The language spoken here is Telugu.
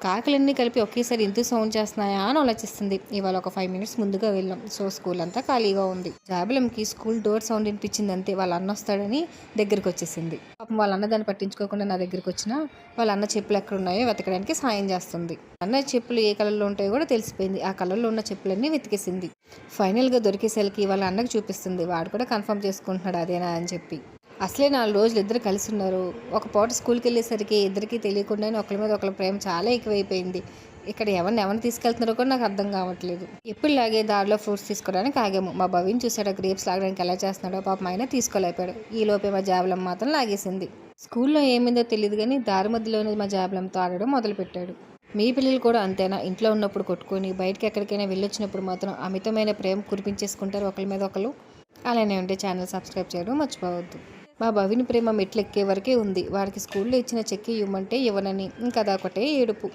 కాకులన్నీ కలిపి ఒకేసారి ఎందుకు సౌండ్ చేస్తున్నాయా అని ఆలోచిస్తుంది. ఇవాళ ఒక 5 మినిట్స్ ముందుగా వెళ్ళాం. సో స్కూల్ అంతా ఖాళీగా ఉంది. జాబిలంకి స్కూల్ డోర్ సౌండ్ వినిపించింది అంతే. వాళ్ళ అన్న వస్తాడని దగ్గరికి వచ్చేసింది. పాపం వాళ్ళ అన్న దాన్ని పట్టించుకోకుండా నా దగ్గరికి వచ్చినా వాళ్ళ అన్న చెప్పులు ఎక్కడ ఉన్నాయో వెతకడానికి సాయం చేస్తుంది. అన్న చెప్పులు ఏ కలర్లో ఉంటాయో కూడా తెలిసిపోయింది. ఆ కలర్లో ఉన్న చెప్పులన్నీ వెతికేసింది. ఫైనల్గా దొరికేసరికి వాళ్ళ అన్నకు చూపిస్తుంది. వాడు కూడా కన్ఫర్మ్ చేసుకుంటున్నాడు అదేనా అని చెప్పి. అసలే 4 రోజులు ఇద్దరు కలిసి ఉన్నారు. ఒక పూట స్కూల్కి వెళ్ళేసరికి ఇద్దరికి తెలియకుండానే ఒకరి మీద ఒకరి ప్రేమ చాలా ఎక్కువైపోయింది. ఇక్కడ ఎవరిని తీసుకెళ్తున్నారో కూడా నాకు అర్థం కావట్లేదు. ఎప్పుడులాగే దారిలో ఫ్రూట్స్ తీసుకోవడానికి ఆగాము. మా భవిని చూసాడు గ్రేప్స్ లాగడానికి ఎలా చేస్తున్నాడో. పాపం అయినా తీసుకోలేకపోయాడు. ఈ లోపే మా జాబలం మాత్రం లాగేసింది. స్కూల్లో ఏమైందో తెలియదు కానీ దారి మధ్యలోనే మా జాబలంతో ఆడడం మొదలుపెట్టాడు. మీ పిల్లలు కూడా అంతేనా? ఇంట్లో ఉన్నప్పుడు కొట్టుకొని బయటకి ఎక్కడికైనా వెళ్ళొచ్చినప్పుడు మాత్రం అమితమైన ప్రేమ కురిపించేసుకుంటారు ఒకరి మీద ఒకరు. అలానే ఉంటే ఛానల్ సబ్స్క్రైబ్ చేయడం మర్చిపోవద్దు. మా భవిని ప్రేమ మెట్లు ఎక్కే వరకే ఉంది. వాడికి స్కూల్లో ఇచ్చిన చెక్ ఇవ్వమంటే ఇవ్వనని ఇంకా అదొకటే ఏడుపు.